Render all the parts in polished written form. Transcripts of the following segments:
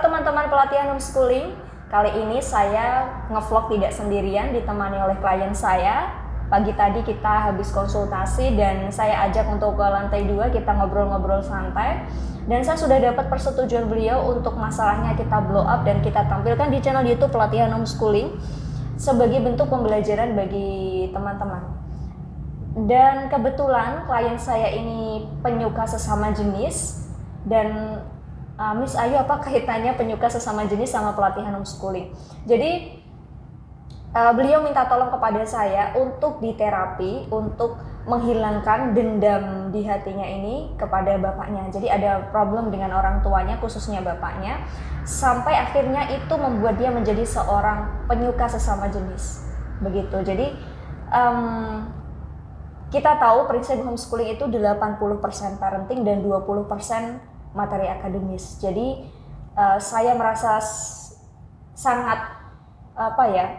teman-teman pelatihan homeschooling, kali ini saya ngevlog tidak sendirian, ditemani oleh klien saya. Pagi tadi kita habis konsultasi dan saya ajak untuk ke lantai 2, kita ngobrol-ngobrol santai. Dan saya sudah dapat persetujuan beliau untuk masalahnya kita blow up dan kita tampilkan di channel YouTube pelatihan homeschooling sebagai bentuk pembelajaran bagi teman-teman. Dan kebetulan klien saya ini penyuka sesama jenis dan Miss Ayu, apa kaitannya penyuka sesama jenis sama pelatihan homeschooling? Jadi beliau minta tolong kepada saya untuk diterapi, untuk menghilangkan dendam di hatinya ini kepada bapaknya. Jadi ada problem dengan orang tuanya, khususnya bapaknya, sampai akhirnya itu membuat dia menjadi seorang penyuka sesama jenis. Begitu. Jadi kita tahu prinsip homeschooling itu 80% parenting dan 20% materi akademis. Jadi saya merasa sangat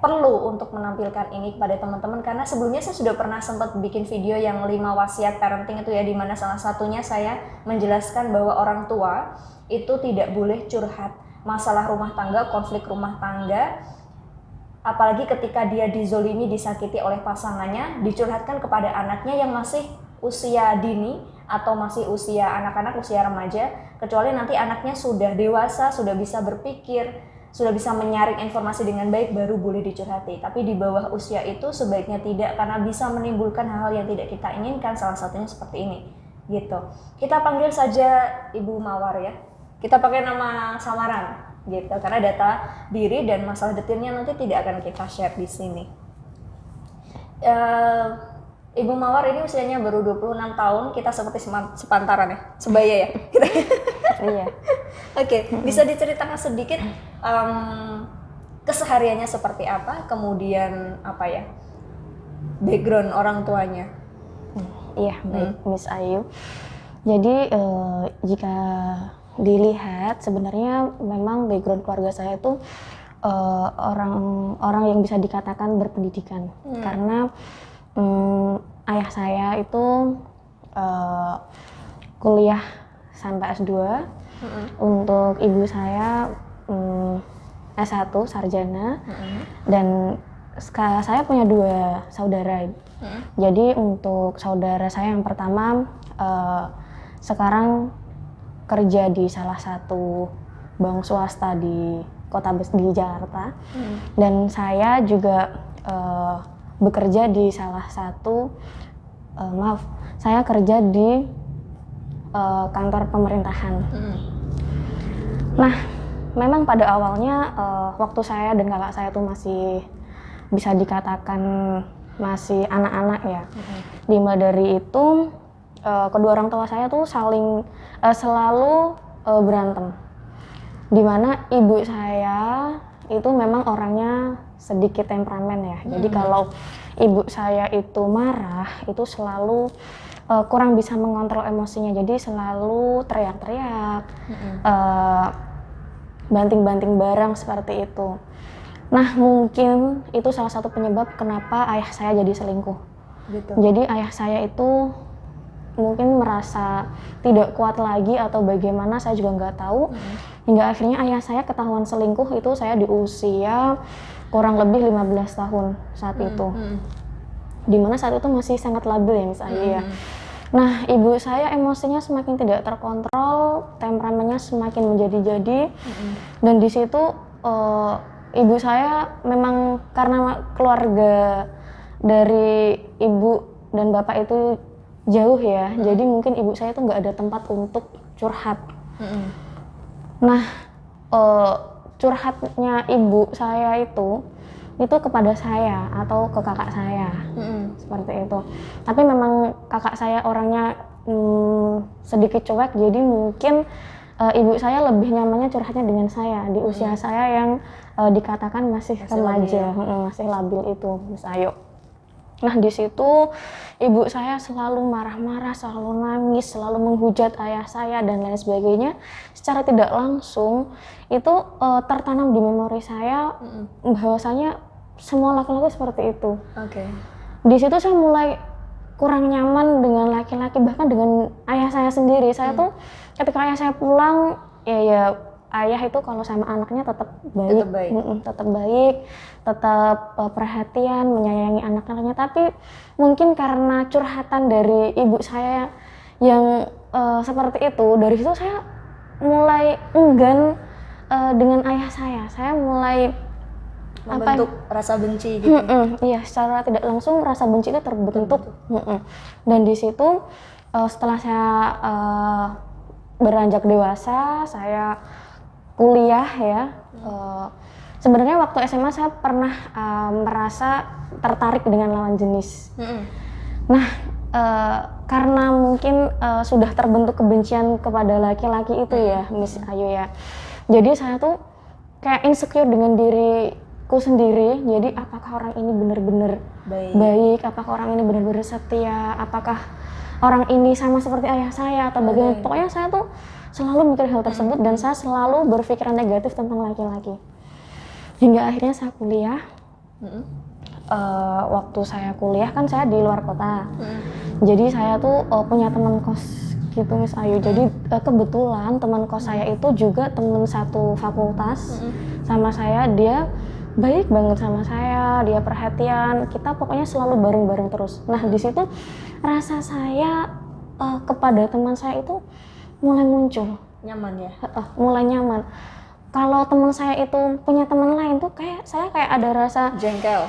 perlu untuk menampilkan ini kepada teman-teman, karena sebelumnya saya sudah pernah sempat bikin video yang 5 wasiat parenting itu ya, di mana salah satunya saya menjelaskan bahwa orang tua itu tidak boleh curhat masalah rumah tangga, konflik rumah tangga, apalagi ketika dia dizolimi, disakiti oleh pasangannya, dicurhatkan kepada anaknya yang masih usia dini atau masih usia anak-anak, usia remaja, kecuali nanti anaknya sudah dewasa, sudah bisa berpikir, sudah bisa menyaring informasi dengan baik, baru boleh dicurhati. Tapi di bawah usia itu sebaiknya tidak, karena bisa menimbulkan hal-hal yang tidak kita inginkan, salah satunya seperti ini gitu. Kita panggil saja Ibu Mawar ya, kita pakai nama samaran gitu, karena data diri dan masalah detailnya nanti tidak akan kita share di sini. Ibu Mawar ini usianya baru 26 tahun, kita seperti sepantaran ya, sebaya ya. Iya. Oke, bisa diceritakan sedikit kesehariannya seperti apa, kemudian apa ya, background orang tuanya? Iya, baik Miss Ayu. Jadi jika dilihat sebenarnya memang background keluarga saya itu orang yang bisa dikatakan berpendidikan, karena ayah saya itu kuliah sampai S2, untuk ibu saya S1 sarjana, dan saya punya 2 saudara. Jadi untuk saudara saya yang pertama sekarang kerja di salah satu bank swasta di di Jakarta, dan saya juga bekerja di salah satu saya kerja di kantor pemerintahan. Nah, memang pada awalnya waktu saya dan kakak saya tuh masih bisa dikatakan masih anak-anak ya. Dimana dari itu kedua orang tua saya tuh selalu berantem. Dimana ibu saya itu memang orangnya sedikit temperamen ya. Jadi kalau ibu saya itu marah, itu selalu kurang bisa mengontrol emosinya. Jadi selalu teriak-teriak, banting-banting barang seperti itu. Nah, mungkin itu salah satu penyebab kenapa ayah saya jadi selingkuh. Gitu. Jadi ayah saya itu mungkin merasa tidak kuat lagi atau bagaimana, saya juga nggak tahu. Hingga akhirnya ayah saya ketahuan selingkuh itu saya di usia kurang lebih 15 tahun saat itu. Dimana saat itu masih sangat labil ya Miss Ayu ya. Nah, ibu saya emosinya semakin tidak terkontrol, temperamennya semakin menjadi-jadi, dan di situ ibu saya memang karena keluarga dari ibu dan bapak itu jauh ya, jadi mungkin ibu saya itu nggak ada tempat untuk curhat. Nah, curhatnya ibu saya itu kepada saya atau ke kakak saya, seperti itu. Tapi memang kakak saya orangnya sedikit cuek, jadi mungkin ibu saya lebih nyamannya curhatnya dengan saya di usia saya yang dikatakan masih remaja, masih labil itu, Miss Ayu. Nah, di situ ibu saya selalu marah-marah, selalu nangis, selalu menghujat ayah saya dan lain sebagainya. Secara tidak langsung itu tertanam di memori saya bahwasanya semua laki-laki seperti itu. Di situ saya mulai kurang nyaman dengan laki-laki, bahkan dengan ayah saya sendiri. Saya tuh ketika ayah saya pulang ya ayah itu kalau sama anaknya tetap baik, Tetap baik. tetap baik, tetap perhatian, menyayangi anak-anaknya. Tapi mungkin karena curhatan dari ibu saya yang seperti itu, dari situ saya mulai enggan dengan ayah saya. Saya mulai Membentuk rasa benci gitu. iya, secara tidak langsung rasa benci itu terbentuk. Dan di situ setelah saya beranjak dewasa, saya kuliah ya. Sebenarnya waktu SMA saya pernah merasa tertarik dengan lawan jenis. Nah, karena mungkin sudah terbentuk kebencian kepada laki-laki itu ya, Miss Ayu ya. Jadi saya tuh kayak insecure dengan diriku sendiri. Jadi apakah orang ini benar-benar baik? Apakah orang ini benar-benar setia? Apakah orang ini sama seperti ayah saya atau bagaimana? Pokoknya saya tuh selalu mikir hal tersebut dan saya selalu berpikiran negatif tentang laki-laki. Hingga akhirnya saya kuliah. Waktu saya kuliah kan saya di luar kota. Jadi saya tuh punya teman kos gitu Miss Ayu. Jadi kebetulan teman kos saya itu juga teman satu fakultas sama saya. Dia baik banget sama saya, dia perhatian, kita pokoknya selalu bareng-bareng terus. Nah di situ rasa saya kepada teman saya itu mulai muncul. Nyaman ya? Mulai nyaman. Kalau teman saya itu punya teman lain tuh saya kayak ada rasa jengkel,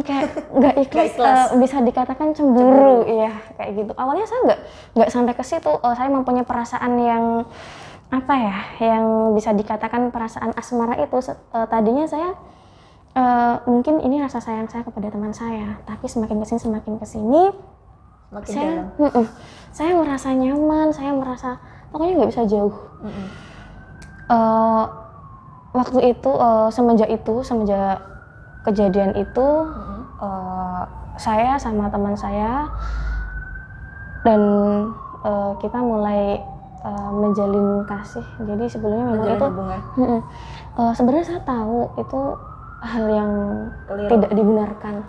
kayak nggak ikhlas, bisa dikatakan cemburu, iya kayak gitu. Awalnya saya nggak sampai ke situ. Saya mempunyai perasaan yang apa ya, yang bisa dikatakan perasaan asmara itu. Tadinya saya mungkin ini rasa sayang saya kepada teman saya, tapi semakin kesini saya merasa nyaman, saya merasa pokoknya nggak bisa jauh. Waktu itu semenjak kejadian itu saya sama teman saya dan kita mulai menjalin kasih. Jadi sebelumnya memang itu sebenarnya saya tahu itu hal yang tidak dibenarkan,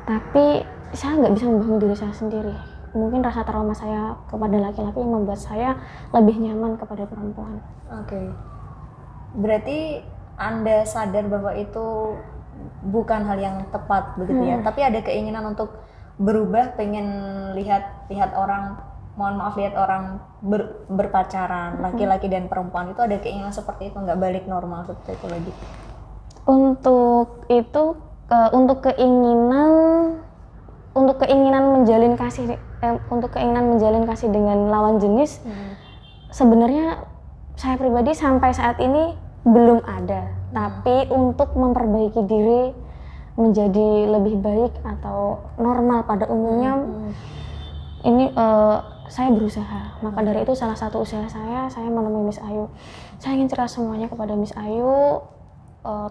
tapi saya nggak bisa membohongi diri saya sendiri. Mungkin rasa trauma saya kepada laki-laki yang membuat saya lebih nyaman kepada perempuan. Oke. Berarti Anda sadar bahwa itu bukan hal yang tepat begitu ya, tapi ada keinginan untuk berubah, pengen lihat orang, lihat orang berpacaran, laki-laki dan perempuan itu ada keinginan seperti itu, nggak balik normal seperti itu lagi. Untuk itu, untuk keinginan menjalin kasih dengan lawan jenis, sebenarnya saya pribadi sampai saat ini belum ada. Tapi untuk memperbaiki diri menjadi lebih baik atau normal pada umumnya, ini saya berusaha. Maka dari itu salah satu usaha saya menemui Miss Ayu. Saya ingin cerita semuanya kepada Miss Ayu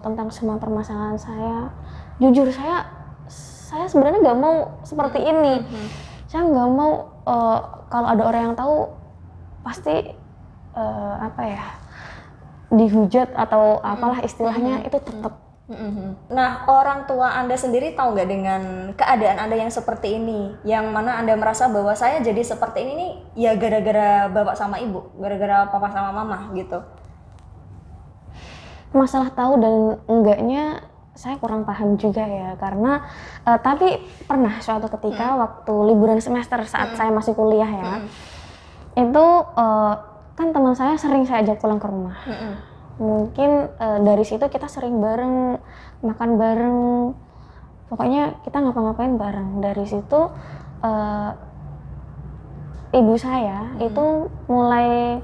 tentang semua permasalahan saya. Jujur saya sebenarnya nggak mau seperti ini. Saya nggak mau kalau ada orang yang tahu pasti dihujat atau apalah istilahnya itu tetap. Nah, orang tua Anda sendiri tahu nggak dengan keadaan Anda yang seperti ini? Yang mana Anda merasa bahwa saya jadi seperti ini nih ya gara-gara bapak sama ibu, gara-gara papa sama mama gitu. Masalah tahu dan enggaknya saya kurang paham juga ya, karena tapi pernah suatu ketika waktu liburan semester saat saya masih kuliah ya, itu kan teman saya sering saya ajak pulang ke rumah. Mungkin dari situ kita sering bareng, makan bareng, pokoknya kita ngapa-ngapain bareng. Dari situ ibu saya itu mulai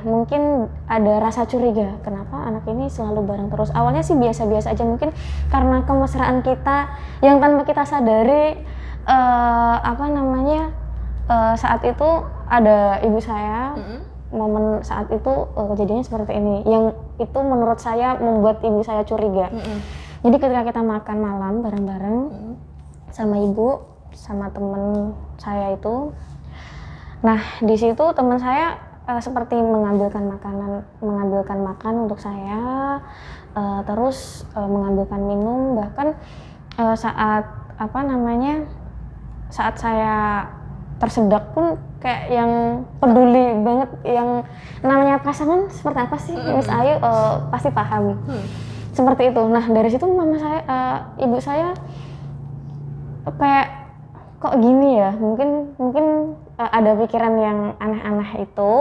mungkin ada rasa curiga, kenapa anak ini selalu bareng terus. Awalnya sih biasa-biasa aja, mungkin karena kemesraan kita yang tanpa kita sadari saat itu ada ibu saya, momen saat itu kejadiannya seperti ini, yang itu menurut saya membuat ibu saya curiga. Jadi ketika kita makan malam bareng-bareng sama ibu sama temen saya itu, nah di situ teman saya seperti mengambilkan makan untuk saya, terus mengambilkan minum, bahkan saat saya tersedak pun kayak yang peduli banget, yang namanya pasangan seperti apa sih Miss Ayu pasti paham. Seperti itu. Nah dari situ mama saya, ibu saya kayak kok gini ya, mungkin ada pikiran yang aneh-aneh itu.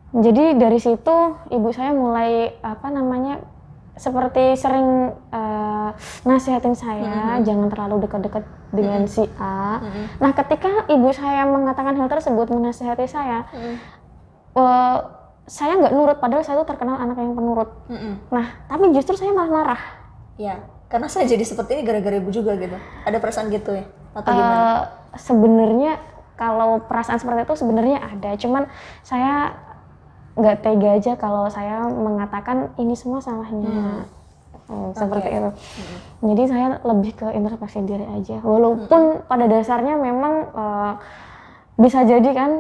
Jadi dari situ ibu saya mulai seperti sering nasihatin saya jangan terlalu dekat-dekat dengan si A. Nah ketika ibu saya mengatakan hal tersebut, menasihati saya, saya nggak nurut, padahal saya itu terkenal anak yang penurut. Nah tapi justru saya malah marah. Ya, karena saya jadi seperti ini gara-gara ibu juga gitu. Ada perasaan gitu ya? Atau gimana? Sebenarnya kalau perasaan seperti itu sebenarnya ada, cuman saya nggak tega aja kalau saya mengatakan ini semua salahnya. Seperti itu. Jadi saya lebih ke introspeksi diri aja. Walaupun pada dasarnya memang bisa jadi kan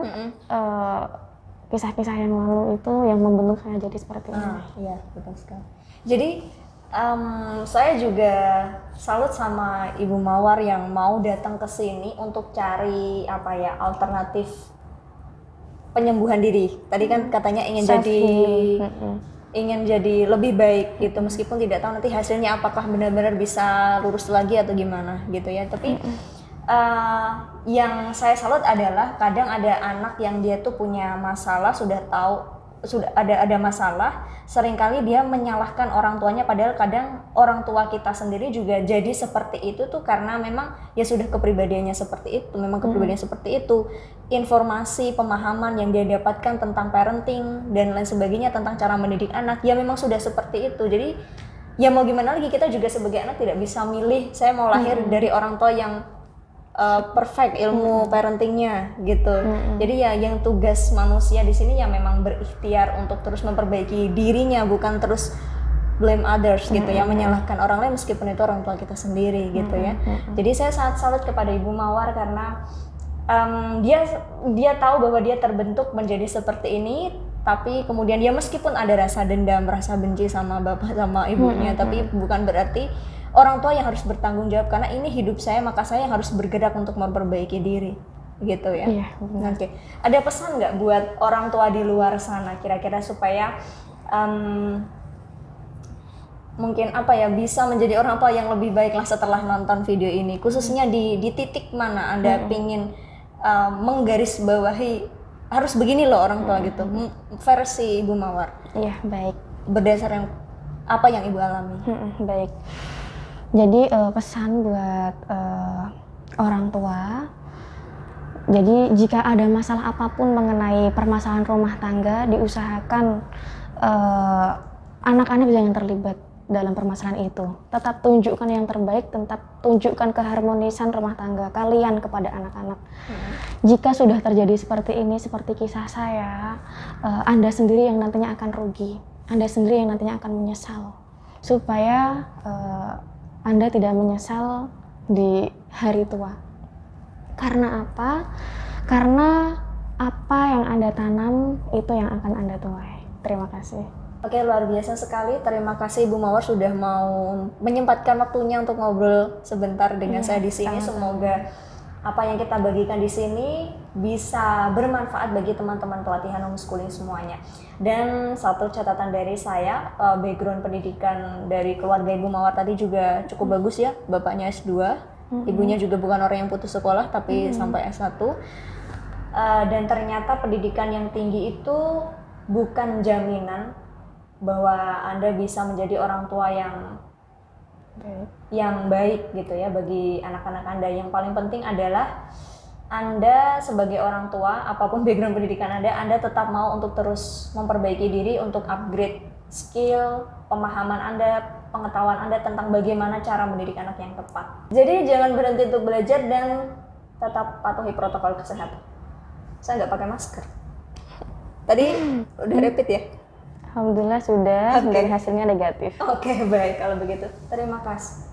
kisah-kisah yang lalu itu yang membentuk saya jadi seperti ini. Iya, betul sekali. Jadi saya juga salut sama Ibu Mawar yang mau datang ke sini untuk cari alternatif penyembuhan diri. Tadi kan katanya ingin jadi lebih baik gitu, meskipun tidak tahu nanti hasilnya apakah benar-benar bisa lurus lagi atau gimana gitu ya. Tapi yang saya salut adalah kadang ada anak yang dia tuh punya masalah, sudah ada masalah, seringkali dia menyalahkan orang tuanya, padahal kadang orang tua kita sendiri juga jadi seperti itu tuh karena memang ya sudah kepribadiannya seperti itu, informasi, pemahaman yang dia dapatkan tentang parenting dan lain sebagainya, tentang cara mendidik anak ya memang sudah seperti itu. Jadi ya mau gimana lagi, kita juga sebagai anak tidak bisa milih saya mau lahir dari orang tua yang perfect ilmu parentingnya gitu. Jadi ya yang tugas manusia di sini ya memang berikhtiar untuk terus memperbaiki dirinya, bukan terus blame others gitu ya, menyalahkan orang lain meskipun itu orang tua kita sendiri gitu ya. Jadi saya sangat salut kepada Ibu Mawar karena dia tahu bahwa dia terbentuk menjadi seperti ini, tapi kemudian dia meskipun ada rasa dendam, rasa benci sama bapak sama ibunya, tapi bukan berarti orang tua yang harus bertanggung jawab, karena ini hidup saya, maka saya yang harus bergerak untuk memperbaiki diri gitu ya. Iya, Oke. Ada pesan nggak buat orang tua di luar sana kira-kira supaya mungkin bisa menjadi orang tua yang lebih baik lah setelah nonton video ini, khususnya di titik mana Anda pingin menggarisbawahi harus begini loh orang tua gitu, versi Ibu Mawar. Iya, baik. Berdasar apa yang Ibu alami. Baik. Jadi pesan buat orang tua, jadi jika ada masalah apapun mengenai permasalahan rumah tangga, diusahakan anak-anak jangan terlibat dalam permasalahan itu. Tetap tunjukkan yang terbaik, tetap tunjukkan keharmonisan rumah tangga kalian kepada anak-anak. Jika sudah terjadi seperti ini, seperti kisah saya, Anda sendiri yang nantinya akan rugi, Anda sendiri yang nantinya akan menyesal. Supaya Anda tidak menyesal di hari tua. Karena apa? Karena apa yang Anda tanam itu yang akan Anda tuai. Terima kasih. Oke, luar biasa sekali. Terima kasih Ibu Mawar sudah mau menyempatkan waktunya untuk ngobrol sebentar dengan saya di sini. Semoga apa yang kita bagikan di sini bisa bermanfaat bagi teman-teman pelatihan homeschooling semuanya. Dan satu catatan dari saya, background pendidikan dari keluarga Ibu Mawar tadi juga cukup bagus ya. Bapaknya S2, ibunya juga bukan orang yang putus sekolah tapi sampai S1. Dan ternyata pendidikan yang tinggi itu bukan jaminan bahwa Anda bisa menjadi orang tua yang baik gitu ya bagi anak-anak Anda. Yang paling penting adalah Anda sebagai orang tua, apapun background pendidikan Anda tetap mau untuk terus memperbaiki diri, untuk upgrade skill, pemahaman Anda, pengetahuan Anda tentang bagaimana cara mendidik anak yang tepat. Jadi jangan berhenti untuk belajar dan tetap patuhi protokol kesehatan. Saya nggak pakai masker. Tadi udah repeat ya? Alhamdulillah sudah, dan hasilnya negatif. Oke, baik kalau begitu. Terima kasih.